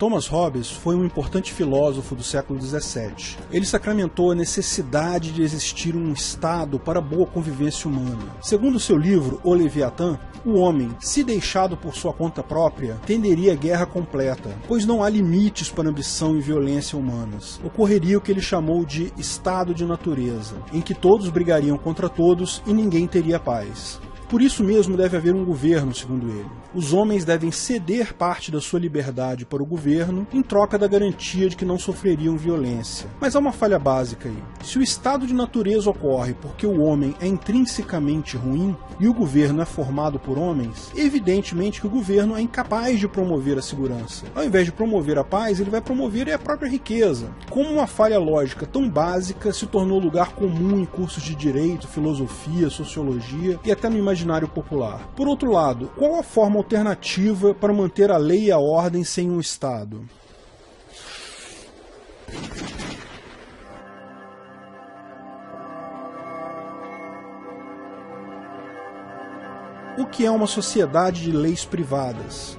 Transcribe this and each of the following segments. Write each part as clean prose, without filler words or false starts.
Thomas Hobbes foi um importante filósofo do século XVII. Ele sacramentou a necessidade de existir um Estado para a boa convivência humana. Segundo seu livro, O Leviatã, o homem, se deixado por sua conta própria, tenderia à guerra completa, pois não há limites para a ambição e violência humanas. Ocorreria o que ele chamou de estado de natureza, em que todos brigariam contra todos e ninguém teria paz. Por isso mesmo deve haver um governo, segundo ele. Os homens devem ceder parte da sua liberdade para o governo em troca da garantia de que não sofreriam violência. Mas há uma falha básica aí. Se o estado de natureza ocorre porque o homem é intrinsecamente ruim e o governo é formado por homens, evidentemente que o governo é incapaz de promover a segurança. Ao invés de promover a paz, ele vai promover a própria riqueza. Como uma falha lógica tão básica se tornou lugar comum em cursos de direito, filosofia, sociologia e até no imaginário popular. Por outro lado, qual a forma alternativa para manter a lei e a ordem sem um Estado? O que é uma sociedade de leis privadas?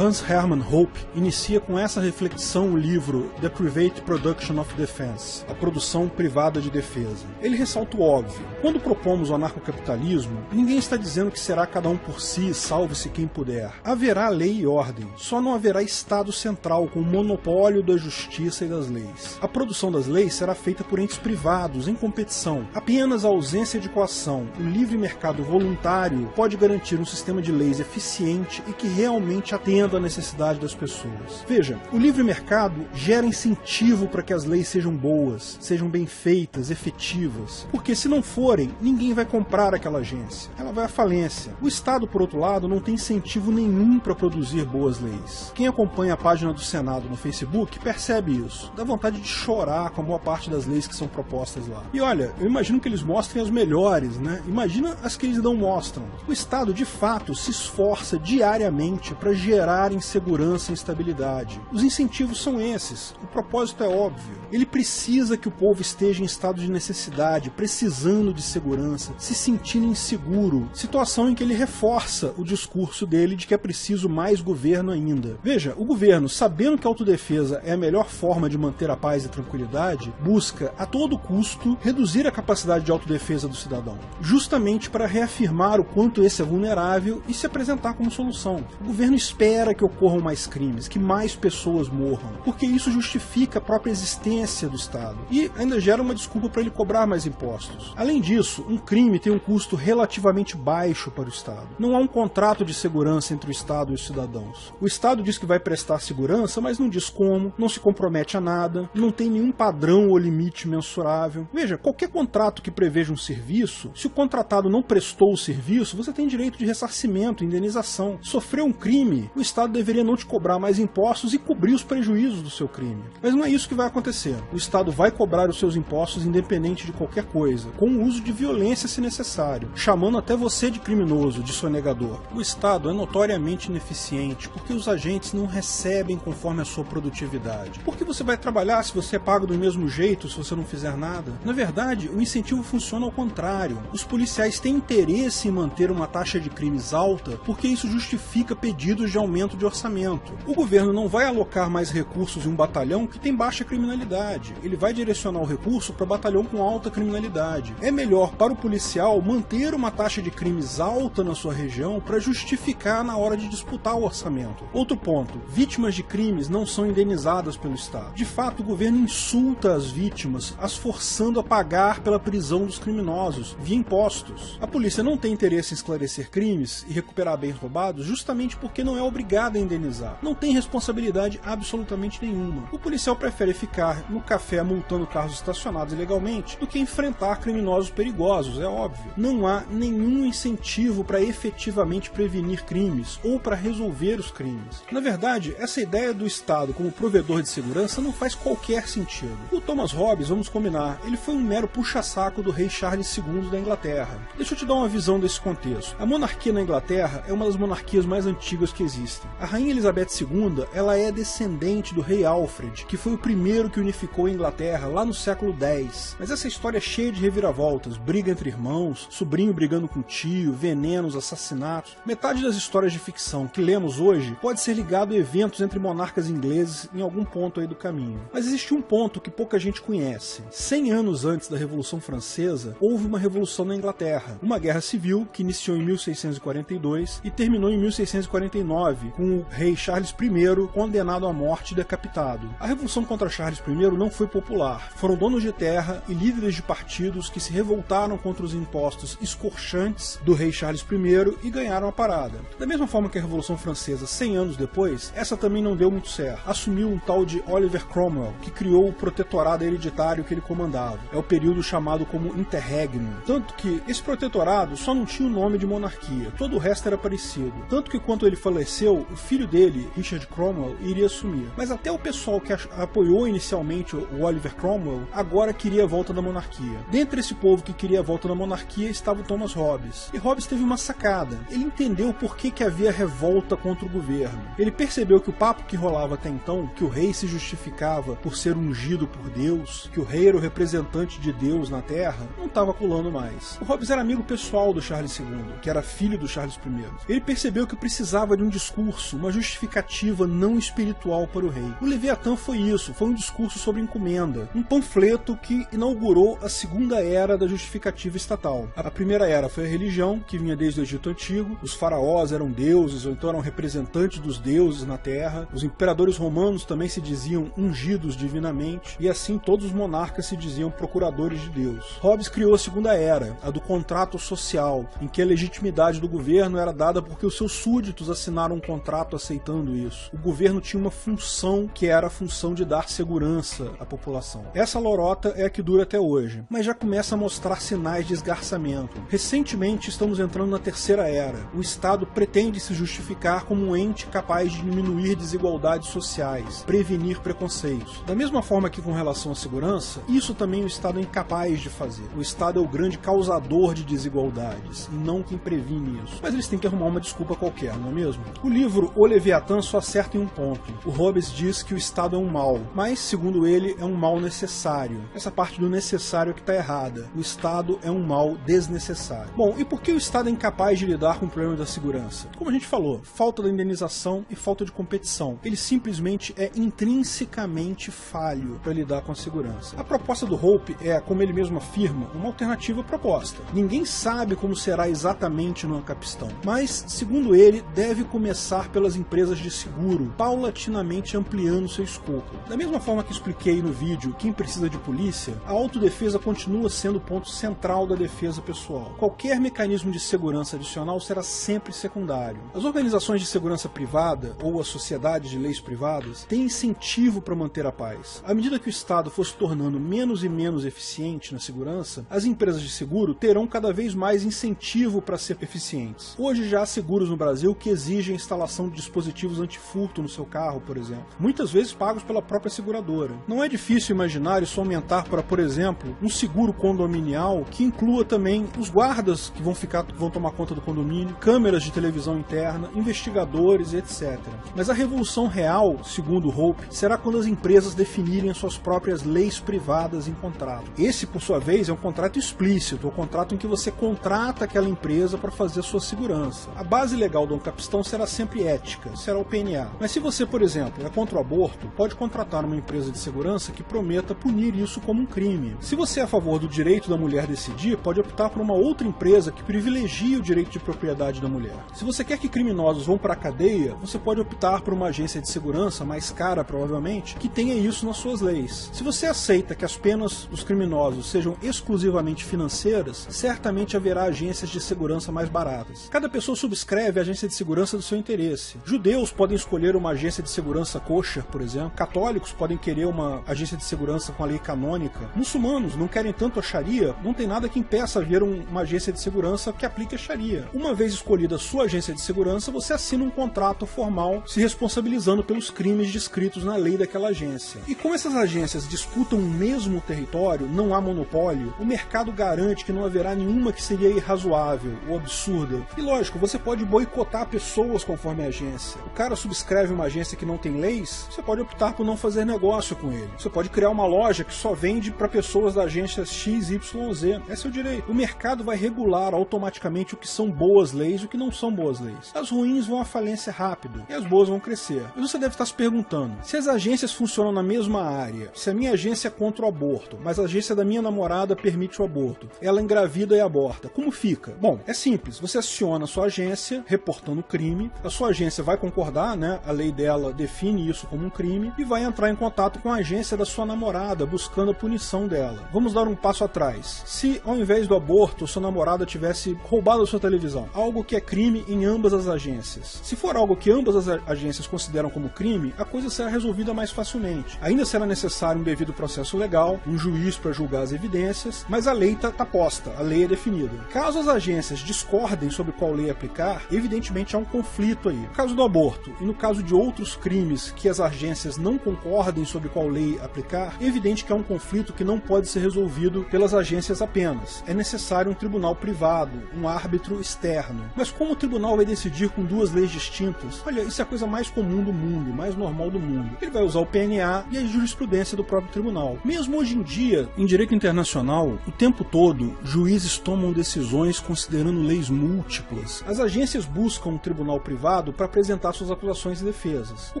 Hans Hermann Hoppe inicia com essa reflexão o livro The Private Production of Defense, a produção privada de defesa. Ele ressalta o óbvio. Quando propomos o anarcocapitalismo, ninguém está dizendo que será cada um por si, salve-se quem puder. Haverá lei e ordem, só não haverá Estado central com o monopólio da justiça e das leis. A produção das leis será feita por entes privados, em competição. Apenas a ausência de coação, o livre mercado voluntário, pode garantir um sistema de leis eficiente e que realmente atenda a necessidade das pessoas. Veja, o livre mercado gera incentivo para que as leis sejam boas, sejam bem feitas, efetivas, porque se não forem, ninguém vai comprar aquela agência, ela vai à falência. O Estado, por outro lado, não tem incentivo nenhum para produzir boas leis. Quem acompanha a página do Senado no Facebook percebe isso, dá vontade de chorar com a boa parte das leis que são propostas lá. E olha, eu imagino que eles mostrem as melhores, né? Imagina as que eles não mostram. O Estado, de fato, se esforça diariamente para gerar insegurança e instabilidade. Os incentivos são esses. O propósito é óbvio. Ele precisa que o povo esteja em estado de necessidade, precisando de segurança, se sentindo inseguro, situação em que ele reforça o discurso dele de que é preciso mais governo ainda. Veja, o governo, sabendo que a autodefesa é a melhor forma de manter a paz e tranquilidade, busca a todo custo reduzir a capacidade de autodefesa do cidadão, justamente para reafirmar o quanto esse é vulnerável e se apresentar como solução. O governo espera que ocorram mais crimes, que mais pessoas morram, porque isso justifica a própria existência do Estado e ainda gera uma desculpa para ele cobrar mais impostos. Além disso, um crime tem um custo relativamente baixo para o Estado. Não há um contrato de segurança entre o Estado e os cidadãos. O Estado diz que vai prestar segurança, mas não diz como, não se compromete a nada, não tem nenhum padrão ou limite mensurável. Veja, qualquer contrato que preveja um serviço, se o contratado não prestou o serviço, você tem direito de ressarcimento, indenização. Sofreu um crime, o Estado deveria não te cobrar mais impostos e cobrir os prejuízos do seu crime. Mas não é isso que vai acontecer. O Estado vai cobrar os seus impostos independente de qualquer coisa, com o uso de violência se necessário, chamando até você de criminoso, de sonegador. O Estado é notoriamente ineficiente porque os agentes não recebem conforme a sua produtividade. Por que você vai trabalhar se você é pago do mesmo jeito se você não fizer nada? Na verdade, o incentivo funciona ao contrário. Os policiais têm interesse em manter uma taxa de crimes alta porque isso justifica pedidos de aumento de orçamento. O governo não vai alocar mais recursos em um batalhão que tem baixa criminalidade. Ele vai direcionar o recurso para batalhão com alta criminalidade. É melhor para o policial manter uma taxa de crimes alta na sua região para justificar na hora de disputar o orçamento. Outro ponto, vítimas de crimes não são indenizadas pelo Estado. De fato, o governo insulta as vítimas, as forçando a pagar pela prisão dos criminosos, via impostos. A polícia não tem interesse em esclarecer crimes e recuperar bens roubados justamente porque não é obrigada a indenizar. Não tem responsabilidade absolutamente nenhuma. O policial prefere ficar no café multando carros estacionados ilegalmente do que enfrentar criminosos perigosos, é óbvio. Não há nenhum incentivo para efetivamente prevenir crimes ou para resolver os crimes. Na verdade, essa ideia do Estado como provedor de segurança não faz qualquer sentido. O Thomas Hobbes, vamos combinar, ele foi um mero puxa-saco do rei Charles II da Inglaterra. Deixa eu te dar uma visão desse contexto. A monarquia na Inglaterra é uma das monarquias mais antigas que existem. existem. A Rainha Elizabeth II, ela é descendente do rei Alfred, que foi o primeiro que unificou a Inglaterra lá no século X. Mas essa história é cheia de reviravoltas, briga entre irmãos, sobrinho brigando com tio, venenos, assassinatos. Metade das histórias de ficção que lemos hoje pode ser ligado a eventos entre monarcas ingleses em algum ponto aí do caminho. Mas existe um ponto que pouca gente conhece. 100 anos antes da Revolução Francesa, houve uma revolução na Inglaterra, uma guerra civil que iniciou em 1642 e terminou em 1649, com o rei Charles I condenado à morte e decapitado. A revolução contra Charles I não foi popular. Foram donos de terra e líderes de partidos que se revoltaram contra os impostos escorchantes do rei Charles I e ganharam a parada. Da mesma forma que a Revolução Francesa, 100 anos depois, essa também não deu muito certo. Assumiu um tal de Oliver Cromwell, que criou o protetorado hereditário que ele comandava. É o período chamado como Interregnum. Tanto que esse protetorado só não tinha o nome de monarquia, todo o resto era parecido. Tanto que quando ele faleceu, o filho dele, Richard Cromwell, iria assumir. Mas até o pessoal que apoiou inicialmente o Oliver Cromwell, agora queria a volta da monarquia. Dentre esse povo que queria a volta da monarquia estava o Thomas Hobbes. E Hobbes teve uma sacada. Ele entendeu por que havia revolta contra o governo. Ele percebeu que o papo que rolava até então, que o rei se justificava por ser ungido por Deus, que o rei era o representante de Deus na Terra, não estava colando mais. O Hobbes era amigo pessoal do Charles II, que era filho do Charles I. Ele percebeu que precisava de um discurso, uma justificativa não espiritual para o rei. O Leviatã foi isso, foi um discurso sobre encomenda, um panfleto que inaugurou a segunda era da justificativa estatal. A primeira era foi a religião, que vinha desde o Egito Antigo, os faraós eram deuses, ou então eram representantes dos deuses na Terra, os imperadores romanos também se diziam ungidos divinamente, e assim todos os monarcas se diziam procuradores de Deus. Hobbes criou a segunda era, a do contrato social, em que a legitimidade do governo era dada porque os seus súditos assinaram um contrato aceitando isso. O governo tinha uma função que era a função de dar segurança à população. Essa lorota é a que dura até hoje, mas já começa a mostrar sinais de esgarçamento. Recentemente estamos entrando na terceira era. O Estado pretende se justificar como um ente capaz de diminuir desigualdades sociais, prevenir preconceitos. Da mesma forma que com relação à segurança, isso também o Estado é incapaz de fazer. O Estado é o grande causador de desigualdades, e não quem previne isso. Mas eles têm que arrumar uma desculpa qualquer, não é mesmo? O livro O Leviatã só acerta em um ponto. O Hobbes diz que o Estado é um mal, mas, segundo ele, é um mal necessário. Essa parte do necessário é que está errada. O Estado é um mal desnecessário. Bom, e por que o Estado é incapaz de lidar com o problema da segurança? Como a gente falou, falta da indenização e falta de competição. Ele simplesmente é intrinsecamente falho para lidar com a segurança. A proposta do Hope é, como ele mesmo afirma, uma alternativa proposta. Ninguém sabe como será exatamente no Ancapistão, mas, segundo ele, deve começar pelas empresas de seguro, paulatinamente ampliando seu escopo. Da mesma forma que expliquei no vídeo Quem Precisa de Polícia, a autodefesa continua sendo o ponto central da defesa pessoal. Qualquer mecanismo de segurança adicional será sempre secundário. As organizações de segurança privada, ou as sociedades de leis privadas, têm incentivo para manter a paz. À medida que o Estado for se tornando menos e menos eficiente na segurança, as empresas de seguro terão cada vez mais incentivo para ser eficientes. Hoje já há seguros no Brasil que exigem a instalação de dispositivos antifurto no seu carro, por exemplo, muitas vezes pagos pela própria seguradora. Não é difícil imaginar isso aumentar para, por exemplo, um seguro condominial que inclua também os guardas que vão tomar conta do condomínio, câmeras de televisão interna, investigadores, etc. Mas a revolução real, segundo Hope, será quando as empresas definirem as suas próprias leis privadas em contrato. Esse, por sua vez, é um contrato explícito, o contrato em que você contrata aquela empresa para fazer a sua segurança. A base legal do Ancapistão será sempre ética, será o PNA. Mas se você, por exemplo, é contra o aborto, pode contratar uma empresa de segurança que prometa punir isso como um crime. Se você é a favor do direito da mulher decidir, pode optar por uma outra empresa que privilegie o direito de propriedade da mulher. Se você quer que criminosos vão para a cadeia, você pode optar por uma agência de segurança, mais cara provavelmente, que tenha isso nas suas leis. Se você aceita que as penas dos criminosos sejam exclusivamente financeiras, certamente haverá agências de segurança mais baratas. Cada pessoa subscreve a agência de segurança do seu interesse. Judeus podem escolher uma agência de segurança kosher, por exemplo. Católicos podem querer uma agência de segurança com a lei canônica. Muçulmanos não querem tanto a Sharia, não tem nada que impeça haver uma agência de segurança que aplique a Sharia. Uma vez escolhida a sua agência de segurança, você assina um contrato formal se responsabilizando pelos crimes descritos na lei daquela agência. E como essas agências disputam o mesmo território, não há monopólio, o mercado garante que não haverá nenhuma que seria irrazoável ou absurda. E lógico, você pode boicotar pessoas conforme conforme a agência. O cara subscreve uma agência que não tem leis, você pode optar por não fazer negócio com ele. Você pode criar uma loja que só vende para pessoas da agência XYZ. Esse é o direito. O mercado vai regular automaticamente o que são boas leis e o que não são boas leis. As ruins vão à falência rápido e as boas vão crescer. E você deve estar se perguntando, se as agências funcionam na mesma área, se a minha agência é contra o aborto, mas a agência da minha namorada permite o aborto, ela engravida e aborta, como fica? Bom, é simples, você aciona a sua agência, reportando o crime, a sua agência vai concordar, né? A lei dela define isso como um crime, e vai entrar em contato com a agência da sua namorada, buscando a punição dela. Vamos dar um passo atrás. Se, ao invés do aborto, sua namorada tivesse roubado a sua televisão, algo que é crime em ambas as agências. Se for algo que ambas as agências consideram como crime, a coisa será resolvida mais facilmente. Ainda será necessário um devido processo legal, um juiz para julgar as evidências, mas a lei está posta, a lei é definida. Caso as agências discordem sobre qual lei aplicar, evidentemente há um conflito aí. No caso do aborto e no caso de outros crimes que as agências não concordem sobre qual lei aplicar, é evidente que há um conflito que não pode ser resolvido pelas agências apenas. É necessário um tribunal privado, um árbitro externo. Mas como o tribunal vai decidir com duas leis distintas? Olha, isso é a coisa mais comum do mundo, mais normal do mundo. Ele vai usar o PNA e a jurisprudência do próprio tribunal. Mesmo hoje em dia, em direito internacional, o tempo todo, juízes tomam decisões considerando leis múltiplas. As agências buscam um tribunal privado para apresentar suas acusações e defesas. O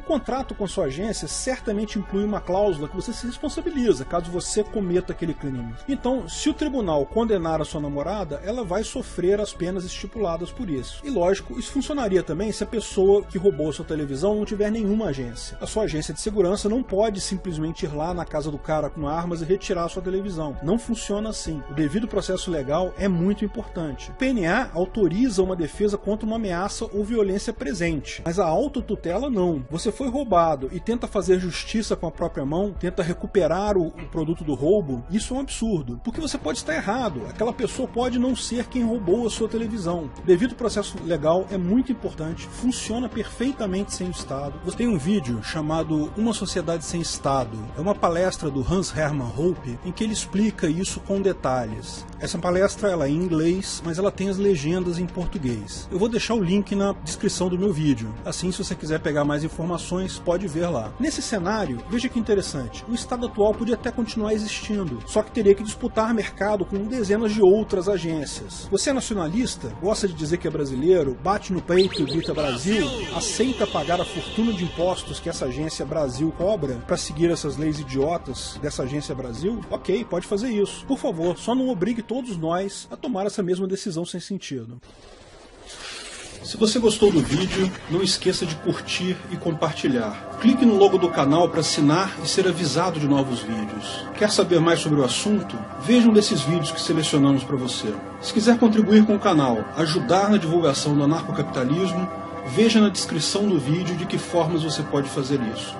contrato com sua agência certamente inclui uma cláusula que você se responsabiliza caso você cometa aquele crime. Então, se o tribunal condenar a sua namorada, ela vai sofrer as penas estipuladas por isso. E lógico, isso funcionaria também se a pessoa que roubou a sua televisão não tiver nenhuma agência. A sua agência de segurança não pode simplesmente ir lá na casa do cara com armas e retirar a sua televisão. Não funciona assim. O devido processo legal é muito importante. O PNA autoriza uma defesa contra uma ameaça ou violência presente, mas a autotutela não. Você foi roubado e tenta fazer justiça com a própria mão, tenta recuperar o produto do roubo, isso é um absurdo, porque você pode estar errado, aquela pessoa pode não ser quem roubou a sua televisão. O devido processo legal é muito importante, funciona perfeitamente sem o Estado. Você tem um vídeo chamado Uma Sociedade Sem Estado, é uma palestra do Hans Hermann Hoppe em que ele explica isso com detalhes. Essa palestra ela é em inglês, mas ela tem as legendas em português. Eu vou deixar o link na descrição do meu vídeo, assim se você quiser pegar mais informações, pode ver lá. Nesse cenário, veja que interessante, o Estado atual podia até continuar existindo, só que teria que disputar mercado com dezenas de outras agências. Você é nacionalista? Gosta de dizer que é brasileiro? Bate no peito e grita Brasil? Aceita pagar a fortuna de impostos que essa agência Brasil cobra para seguir essas leis idiotas dessa agência Brasil? Ok, pode fazer isso. Por favor, só não obrigue todos nós a tomar essa mesma decisão sem sentido. Se você gostou do vídeo, não esqueça de curtir e compartilhar. Clique no logo do canal para assinar e ser avisado de novos vídeos. Quer saber mais sobre o assunto? Veja um desses vídeos que selecionamos para você. Se quiser contribuir com o canal, ajudar na divulgação do anarcocapitalismo, veja na descrição do vídeo de que formas você pode fazer isso.